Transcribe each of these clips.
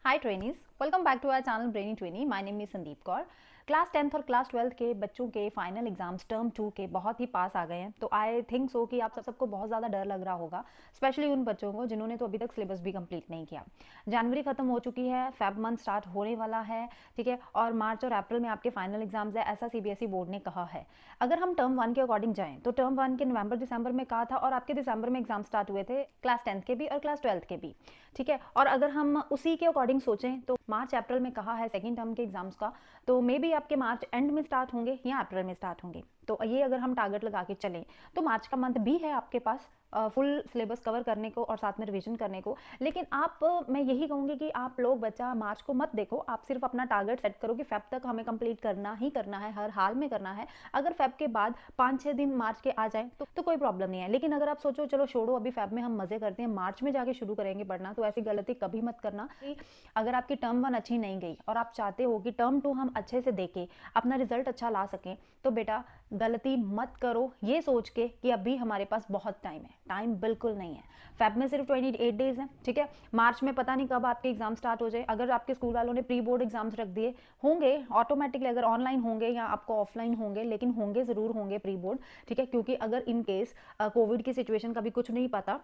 Hi trainees, welcome back to our channel brainy trainee. My name is Sandeep Kaur. Class 10th और class 12th के बच्चों के final exams term 2 के बहुत ही पास आ गए हैं। तो आई थिंक सो कि आप सबको बहुत ज़्यादा डर लग रहा होगा, स्पेशली उन बच्चों को जिन्होंने तो अभी तक सिलेबस भी कंप्लीट नहीं किया। जनवरी खत्म हो चुकी है, फेब मंथ स्टार्ट होने वाला है, ठीक है, और मार्च और अप्रैल में आपके फाइनल एग्जाम्स है, ऐसा सीबीएसई बोर्ड ने कहा है। अगर हम टर्म 1 के अकॉर्डिंग जाएँ तो टर्म 1 के नवंबर दिसंबर में कहा था और आपके दिसंबर में एग्जाम स्टार्ट हुए थे क्लास 10th के भी और क्लास 12th के भी, ठीक है। और अगर हम उसी के अकॉर्डिंग सोचें तो मार्च अप्रैल में कहा है सेकेंड टर्म के एग्जाम्स का, तो मे बी आपके मार्च एंड में स्टार्ट होंगे या अप्रैल में स्टार्ट होंगे। तो ये अगर हम टारगेट लगा के चलें तो मार्च का मंथ भी है आपके पास फुल सिलेबस कवर करने को और साथ में रिवीजन करने को। लेकिन आप मैं यही कहूँगी कि आप लोग बच्चा मार्च को मत देखो, आप सिर्फ अपना टारगेट सेट करो कि फेब तक हमें कंप्लीट करना ही करना है, हर हाल में करना है। अगर फेब के बाद 5-6 दिन मार्च के आ जाए तो कोई प्रॉब्लम नहीं है। लेकिन अगर आप सोचो चलो छोड़ो अभी फेब में हम मजे करते हैं, मार्च में जाके शुरू करेंगे पढ़ना, तो ऐसी गलती कभी मत करना। अगर आपकी टर्म 1 अच्छी नहीं गई और आप चाहते हो कि टर्म 2 हम अच्छे से देके अपना रिजल्ट अच्छा ला सकें, तो बेटा गलती मत करो ये सोच के कि अभी हमारे पास बहुत टाइम है। टाइम बिल्कुल नहीं है। फेब में सिर्फ 28 डेज हैं, ठीक है। मार्च में पता नहीं कब आपके एग्जाम स्टार्ट हो जाए। अगर आपके स्कूल वालों ने प्री बोर्ड एग्जाम्स रख दिए होंगे ऑटोमेटिकली, अगर ऑनलाइन होंगे या आपको ऑफलाइन होंगे, लेकिन होंगे ज़रूर होंगे प्री बोर्ड, ठीक है। क्योंकि अगर इन केस कोविड की सिचुएशन का भी कुछ नहीं पता,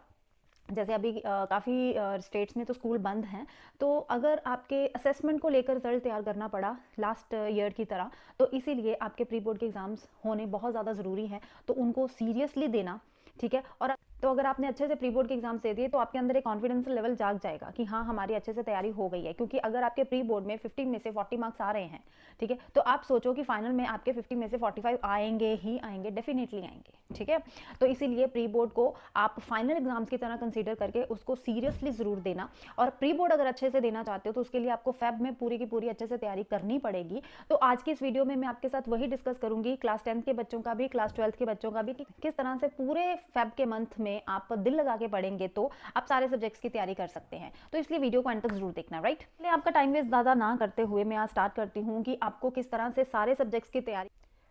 जैसे अभी काफ़ी स्टेट्स में तो स्कूल बंद हैं, तो अगर आपके असेसमेंट को लेकर रिजल्ट तैयार करना पड़ा लास्ट ईयर की तरह, तो इसीलिए आपके प्री बोर्ड के एग्ज़ाम्स होने बहुत ज़्यादा ज़रूरी है, तो उनको सीरियसली देना, ठीक है। और तो अगर आपने अच्छे से प्री बोर्ड के एग्जाम्स दे दिए तो आपके अंदर एक कॉन्फिडेंस लेवल जाग जाएगा कि हाँ हमारी अच्छे से तैयारी हो गई है। क्योंकि अगर आपके प्री बोर्ड में 50 में से 40 मार्क्स आ रहे हैं, ठीक है, तो आप सोचो कि फाइनल में आपके 50 में से 45 आएंगे ही आएंगे, डेफिनेटली आएंगे, ठीक है। तो इसीलिए प्री बोर्ड को आप फाइनल एग्जाम्स की तरह कंसीडर करके उसको सीरियसली ज़रूर देना। और प्री बोर्ड अगर अच्छे से देना चाहते हो तो उसके लिए आपको फेब में पूरी की पूरी अच्छे से तैयारी करनी पड़ेगी। तो आज की इस वीडियो में मैं आपके साथ वही डिस्कस करूंगी, क्लास 10th के बच्चों का भी, क्लास 12th के बच्चों का भी, कि किस तरह से पूरे फेब के मंथ में आप दिल लगा के पढ़ेंगे तो आप सारे सब्जेक्ट्स की तैयारी कर सकते हैं। तो इसलिए वीडियो को एंड तक जरूर देखना, राइट। इसलिए आपका टाइम वेस्ट ज़्यादा ना करते हुए मैं आज स्टार्ट करती हूँ कि आपको किस तरह से सारे सब्जेक्ट्स की तैयारी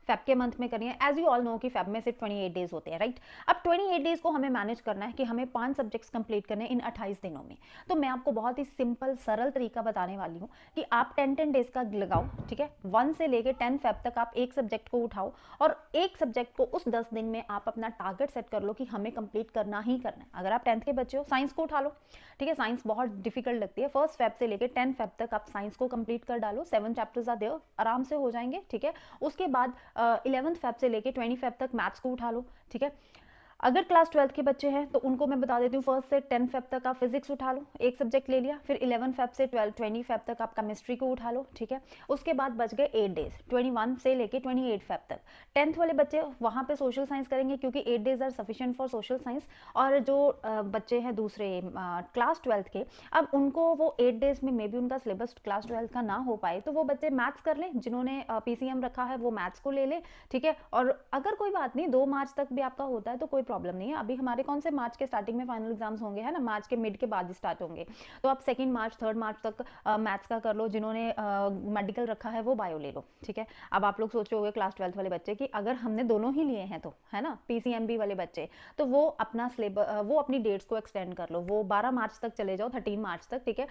फेब के मंथ में करनी है। एज यू ऑल नो कि फेब में सिर्फ 28 डेज होते हैं, राइट। अब 28 डेज को हमें मैनेज करना है कि हमें 5 सब्जेक्ट्स कंप्लीट करने हैं इन 28 दिनों में। तो मैं आपको बहुत ही सिंपल सरल तरीका बताने वाली हूँ कि आप 10 डेज का लगाओ, ठीक है। 1 से लेकर 10 फेब तक आप एक सब्जेक्ट को उठाओ और एक सब्जेक्ट को उस 10 दिन में आप अपना टारगेट सेट कर लो कि हमें कंप्लीट करना ही करना है। अगर आप 10th के बच्चे हो, साइंस को उठा लो, ठीक है। साइंस बहुत डिफिकल्ट लगती है, फर्स्ट फेब से लेकर 10 फेब तक आप साइंस को कंप्लीट कर डालो। 7 चैप्टर्स आर देयर, आराम से हो जाएंगे, ठीक है। उसके बाद 11th फेब से लेके 20 फेब तक मैथ्स को उठा लो, ठीक है। अगर क्लास 12th के बच्चे हैं तो उनको मैं बता देती हूँ, फर्स्ट से 10 फेब तक आप फिजिक्स उठा लो, एक सब्जेक्ट ले लिया। फिर 11 फेब से 20 फेब तक आप केमिस्ट्री को उठा लो, ठीक है। उसके बाद बच गए 8 डेज, 21 से लेके 28 फेब तक। 10th वाले बच्चे वहाँ पे सोशल साइंस करेंगे क्योंकि 8 days are sufficient for social science. और जो बच्चे हैं दूसरे क्लास 12th के, अब उनको वो 8 डेज में मे बी उनका सिलेबस क्लास 12th का ना हो पाए, तो वो बच्चे मैथ्स कर लें, जिन्होंने पीसीएम रखा है वो मैथ्स को ले ले, ठीक है। और अगर कोई बात नहीं 2 मार्च तक भी आपका होता है तो कोई प्रॉब्लम नहीं है। अभी हमारे कौन से मार्च के स्टार्टिंग में फाइनल एग्जाम्स होंगे, है ना, मार्च के मिड के बाद स्टार्ट होंगे। तो आप 2 मार्च 3 मार्च तक मैथ्स का कर लो, जिन्होंने मेडिकल रखा है वो बायो ले लो, ठीक है। अब आप लोग सोच रहे होंगे क्लास 12th वाले बच्चे कि अगर हमने दोनों ही लिए हैं तो, है ना, पीसीएमबी वाले बच्चे, तो वो अपना सिलेबस वो अपनी डेट्स को एक्सटेंड कर लो, वो 12 मार्च तक चले जाओ, 13 मार्च तक, ठीक है।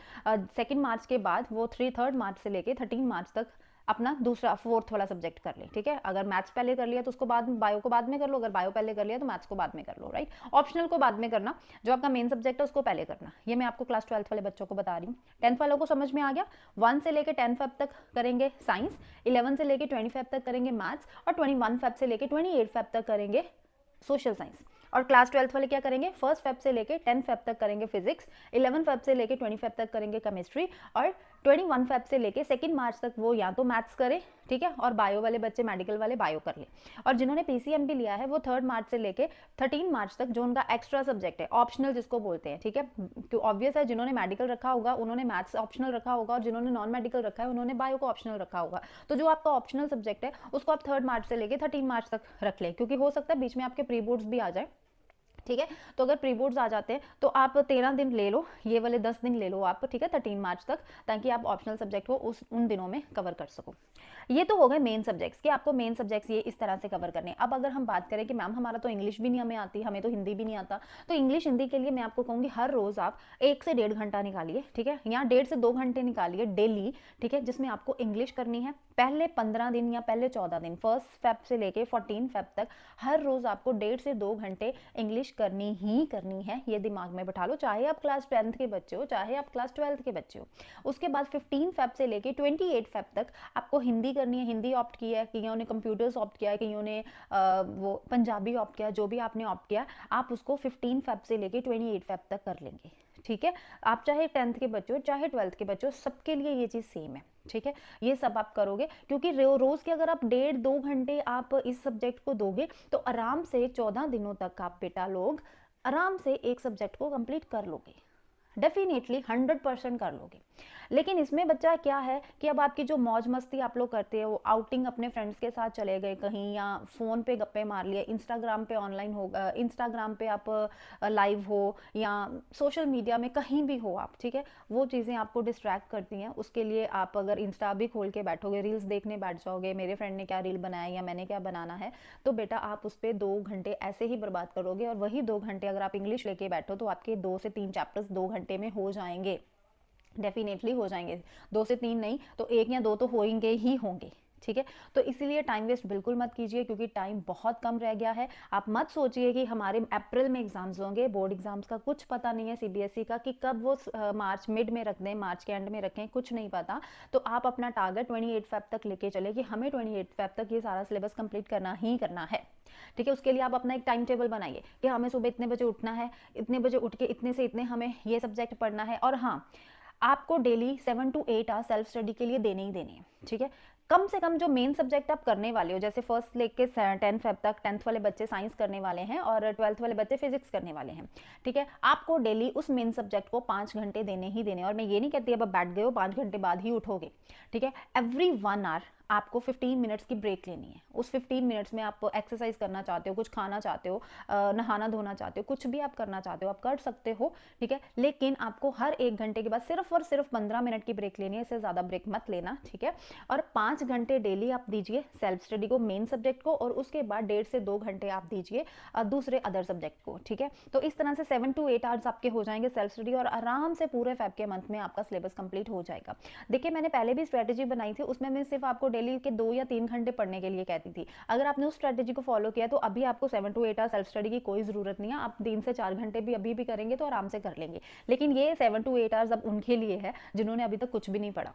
2 मार्च के बाद वो 3 मार्च से लेके 13 मार्च तक अपना दूसरा 4th वाला सब्जेक्ट कर ले, ठीक है। अगर मैथ्स पहले कर लिया तो उसको बाद में बायो को बाद में कर लो, अगर बायो पहले कर लिया तो मैथ्स को बाद में कर लो, राइट। ऑप्शनल को बाद में करना, जो आपका मेन सब्जेक्ट है उसको पहले करना। ये मैं आपको क्लास 12th वाले बच्चों को बता रही हूँ। 10th वालों को समझ में आ गया। 1 से लेकर 10 फेब तक करेंगे साइंस, 11 से लेकर 20 फेब तक करेंगे मैथ्स, और 21 फेब से लेकर 28 फेब तक करेंगे सोशल साइंस। और क्लास 12th वाले क्या करेंगे, फर्स्ट फेब से लेके 10 फेब तक करेंगे फिजिक्स, 11 फेब से लेके 20 फेब तक करेंगे केमिस्ट्री, और 21 फेब से लेके 2 मार्च तक वो या तो मैथ्स करें, ठीक है, और बायो वाले बच्चे मेडिकल वाले बायो कर ले। और जिन्होंने पीसीएम भी लिया है वो 3 मार्च से लेके 13 मार्च तक, जो उनका एक्स्ट्रा सब्जेक्ट है, ऑप्शनल जिसको बोलते हैं, ठीक है। तो ऑब्वियस है जिन्होंने मेडिकल रखा होगा उन्होंने मैथ्स ऑप्शनल रखा होगा, और जिन्होंने नॉन मेडिकल रखा है उन्होंने बायो को ऑप्शनल रखा होगा। तो जो आपका ऑप्शनल सब्जेक्ट है उसको आप 3 मार्च से लेके 13 मार्च तक रख ले, क्योंकि हो सकता है बीच में आपके प्री बोर्ड्स भी आ जाए, ठीक है। तो अगर प्री बोर्ड्स आ जाते हैं तो आप 13 दिन ले लो, ये वाले 10 दिन ले लो आप, ठीक है, 13 मार्च तक, ताकि आप ऑप्शनल सब्जेक्ट को उन दिनों में कवर कर सको। ये तो हो गए मेन सब्जेक्ट्स कि आपको मेन सब्जेक्ट्स ये इस तरह से कवर करने हैं। अब अगर हम बात करें कि मैम हमारा तो इंग्लिश भी नहीं हमें आती, हमें तो हिंदी भी नहीं आता, तो इंग्लिश हिंदी के लिए मैं आपको कहूँगी हर रोज़ आप 1 से 1.5 घंटा निकालिए, ठीक है, या 1.5 से 2 घंटे निकालिए डेली, ठीक है, जिसमें आपको इंग्लिश करनी है। पहले 15 दिन या पहले 14 दिन, 1 फेब से लेके 14 फेब तक हर रोज़ आपको 1.5 से 2 घंटे इंग्लिश करनी ही करनी है। ये दिमाग में बैठा लो, चाहे आप क्लास 10th के बच्चे हो, चाहे आप क्लास 12th के बच्चे हो। उसके बाद 15 फेब से लेके 28 फेब तक आपको हिंदी करनी है। हिंदी ऑप्ट किया है, कईयों ने कंप्यूटर्स ऑप्ट किया है, कईयों ने वो पंजाबी ऑप्ट किया, जो भी आपने ऑप्ट किया आप उसको 15 फेब से लेके 28 फेब तक कर लेंगे, ठीक है। आप चाहे 10th के बच्चे हो, चाहे 12th के बच्चे हो, सबके लिए ये चीज़ सेम है, ठीक है। ये सब आप करोगे, क्योंकि रोज़ के अगर आप 1.5-2 घंटे आप इस सब्जेक्ट को दोगे तो आराम से 14 दिनों तक आप बेटा लोग आराम से एक सब्जेक्ट को कंप्लीट कर लोगे, डेफिनेटली 100% कर लोगे। लेकिन इसमें बच्चा क्या है कि अब आपकी जो मौज मस्ती आप लोग करते हो, आउटिंग अपने फ्रेंड्स के साथ चले गए कहीं, या फ़ोन पे गप्पे मार लिए, इंस्टाग्राम पे ऑनलाइन हो, इंस्टाग्राम पे आप लाइव हो, या सोशल मीडिया में कहीं भी हो आप, ठीक है, वो चीज़ें आपको डिस्ट्रैक्ट करती हैं। उसके लिए आप अगर इंस्टा भी खोल के बैठोगे, रील्स देखने बैठ जाओगे, मेरे फ्रेंड ने क्या रील बनाया या मैंने क्या बनाना है, तो बेटा आप उस पर 2 घंटे ऐसे ही बर्बाद करोगे। और वही 2 घंटे अगर आप इंग्लिश लेके बैठो तो आपके 2 से 3 चैप्टर्स 2 घंटे में हो जाएंगे, डेफिनेटली हो जाएंगे। 2 से 3 नहीं तो 1 या 2 तो होंगे ही होंगे, ठीक है। तो इसीलिए टाइम वेस्ट बिल्कुल मत कीजिए, क्योंकि टाइम बहुत कम रह गया है। आप मत सोचिए कि हमारे अप्रैल में एग्जाम्स होंगे, बोर्ड एग्जाम्स का कुछ पता नहीं है सीबीएसई का कि कब वो मार्च मिड में रख दें, मार्च के एंड में रखें, कुछ नहीं पता। तो आप अपना टारगेट 28 फेब तक लेके चले कि हमें 28 फेब तक ये सारा सिलेबस कंप्लीट करना ही करना है, ठीक है। उसके लिए आप अपना एक टाइम टेबल बनाइए कि हमें सुबह इतने बजे उठना है, इतने बजे उठ के इतने से इतने हमें ये सब्जेक्ट पढ़ना है। और हाँ, आपको daily 7 to 8 hours self study के लिए देने ही देने हैं, ठीक है। कम से कम जो मेन सब्जेक्ट आप करने वाले हो, जैसे फर्स्ट लेके 10 फेब तक 10th वाले बच्चे साइंस करने वाले हैं और 12th वाले बच्चे फिजिक्स करने वाले हैं, ठीक है। आपको डेली उस मेन सब्जेक्ट को 5 घंटे देने ही देने। और मैं ये नहीं कहती अब बैठ गए हो 5 घंटे बाद ही उठोगे, ठीक है। एवरी 1 आवर आपको 15 मिनट्स की ब्रेक लेनी है। उस 15 मिनट्स में आप एक्सरसाइज करना चाहते हो, कुछ खाना चाहते हो, नहाना धोना चाहते हो, कुछ भी आप करना चाहते हो आप कर सकते हो, ठीक है। लेकिन आपको हर 1 घंटे के बाद सिर्फ और सिर्फ 15 मिनट की ब्रेक लेनी है, इससे ज़्यादा ब्रेक मत लेना, ठीक है। और 5 घंटे डेली आप दीजिए सेल्फ स्टडी को, मेन सब्जेक्ट को, और उसके बाद 1.5 से 2 घंटे आप दीजिए दूसरे अदर सब्जेक्ट को, ठीक है। तो इस तरह से 7 to 8 आवर्स आपके हो जाएंगे सेल्फ स्टडी, और आराम से पूरे फेब के मंथ में आपका सिलेबस कंप्लीट हो जाएगा। देखिए मैंने पहले भी स्ट्रेटेजी बनाई थी, उसमें मैं सिर्फ आपको डेली के 2 या 3 घंटे पढ़ने के लिए कहती थी। अगर आपने उस स्ट्रेटेजी को फॉलो किया तो अभी आपको 7 to 8 आवर्स सेल्फ स्टडी की कोई ज़रूरत नहीं है। आप 3 से 4 घंटे भी अभी भी करेंगे तो आराम से कर लेंगे। लेकिन ये 7 to 8 आवर्स अब उनके लिए है जिन्होंने अभी तक कुछ भी नहीं पढ़ा,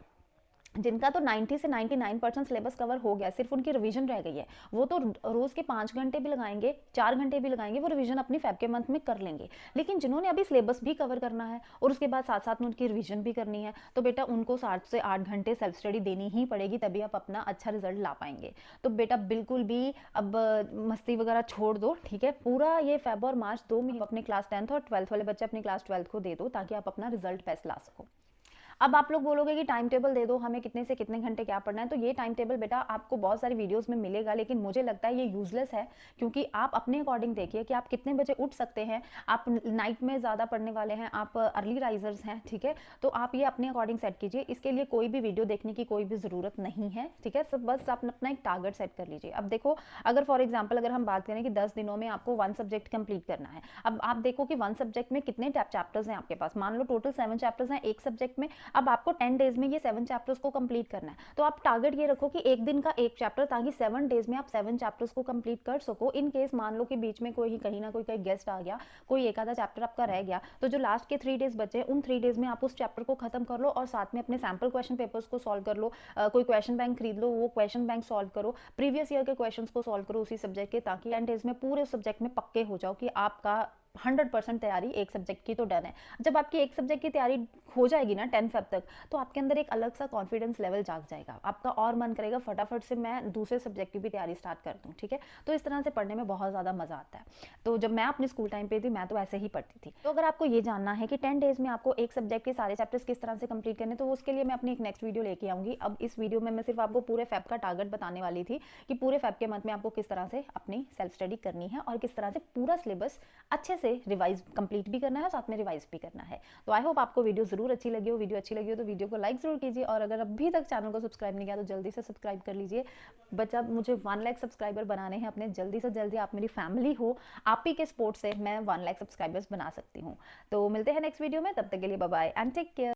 जिनका तो 90 से 99% सिलेबस कवर हो गया, सिर्फ उनकी रिवीजन रह गई है। वो तो रोज़ के 5 घंटे भी लगाएंगे, 4 घंटे भी लगाएंगे, वो रिवीजन अपनी फेब के मंथ में कर लेंगे। लेकिन जिन्होंने अभी सिलेबस भी कवर करना है और उसके बाद साथ साथ में उनकी रिवीजन भी करनी है, तो बेटा उनको 7 से 8 घंटे सेल्फ स्टडी देनी ही पड़ेगी, तभी आप अपना अच्छा रिजल्ट ला पाएंगे। तो बेटा बिल्कुल भी अब मस्ती वगैरह छोड़ दो, ठीक है। पूरा ये फेब और मार्च 2 में अपने क्लास 10th और 12th वाले बच्चे अपनी क्लास 12th को दे दो, ताकि आप अपना रिजल्ट बेस्ट ला सको। अब आप लोग बोलोगे कि टाइम टेबल दे दो हमें, कितने से कितने घंटे क्या पढ़ना है। तो ये टाइम टेबल बेटा आपको बहुत सारी वीडियोस में मिलेगा, लेकिन मुझे लगता है ये यूजलेस है, क्योंकि आप अपने अकॉर्डिंग देखिए कि आप कितने बजे उठ सकते हैं। आप नाइट में ज़्यादा पढ़ने वाले हैं, आप अर्ली राइजर्स हैं, ठीक है, तो आप ये अपने अकॉर्डिंग सेट कीजिए। इसके लिए कोई भी वीडियो देखने की कोई भी ज़रूरत नहीं है, ठीक है। सब बस आप अपना एक टारगेट सेट कर लीजिए। अब देखो, अगर फॉर एग्जाम्पल अगर हम बात करें कि 10 दिनों में आपको 1 सब्जेक्ट कंप्लीट करना है, अब आप देखो कि 1 सब्जेक्ट में कितने चैप्टर्स हैं आपके पास। मान लो टोटल 7 चैप्टर्स हैं एक सब्जेक्ट में, अब आपको 10 डेज में ये 7 चैप्टर्स को कंप्लीट करना है। तो आप टारगेट ये रखो कि एक दिन का एक चैप्टर, ताकि 7 डेज में आप 7 चैप्टर्स को कंप्लीट कर सको। इन केस मान लो कि बीच में कोई कहीं ना कोई गेस्ट आ गया, कोई एक आधा चैप्टर आपका रह गया, तो जो लास्ट के 3 डेज बचे उन 3 डेज में आप उस चैप्टर को खत्म कर लो और साथ में अपने सैम्पल क्वेश्चन पेपर्स को सॉल्व कर लो। कोई क्वेश्चन बैंक खरीद लो, वो क्वेश्चन बैंक सॉल्व करो, प्रीवियस ईयर के क्वेश्चन को सॉल्व करो उसी सब्जेक्ट के, ताकि 10 डेज में पूरे सब्जेक्ट में पक्के हो जाओ कि आपका 100% तैयारी एक सब्जेक्ट की तो डन है। जब आपकी एक सब्जेक्ट की तैयारी हो जाएगी ना 10 फेब तक, तो आपके अंदर एक अलग सा कॉन्फिडेंस लेवल जाग जाएगा, आपका और मन करेगा फटाफट से मैं दूसरे सब्जेक्ट की भी तैयारी स्टार्ट कर दूं, ठीक है। तो इस तरह से पढ़ने में बहुत ज़्यादा मजा आता है। तो जब मैं अपने स्कूल टाइम पे थी मैं तो ऐसे ही पढ़ती थी। तो अगर आपको ये जानना है कि 10 डेज में आपको एक सब्जेक्ट के सारे चैप्टर्स किस तरह से कंप्लीट करने, तो उसके लिए मैं अपनी एक नेक्स्ट वीडियो लेके आऊँगी। अब इस वीडियो में मैं सिर्फ आपको पूरे फेब का टारगेट बताने वाली थी कि पूरे फेब के मंथ में आपको किस तरह से अपनी सेल्फ स्टडी करनी है और किस तरह से पूरा सिलेबस अच्छे से रिवाइज कंप्लीट भी करना है, साथ में रिवाइज भी करना है। तो आई होप आपको वीडियो ज़रूर अच्छी लगी हो। वीडियो अच्छी लगी हो तो वीडियो को लाइक ज़रूर कीजिए, और अगर अभी तक चैनल को सब्सक्राइब नहीं किया तो जल्दी से सब्सक्राइब कर लीजिए। बच्चा मुझे 1 लाख सब्सक्राइबर बनाने हैं अपने, जल्दी से जल्दी आप मेरी फैमिली हो, आप ही के सपोर्ट से मैं 1 लाख सब्सक्राइबर्स बना सकती हूँ। तो मिलते हैं नेक्स्ट वीडियो में, तब तक के लिए bye bye and take care.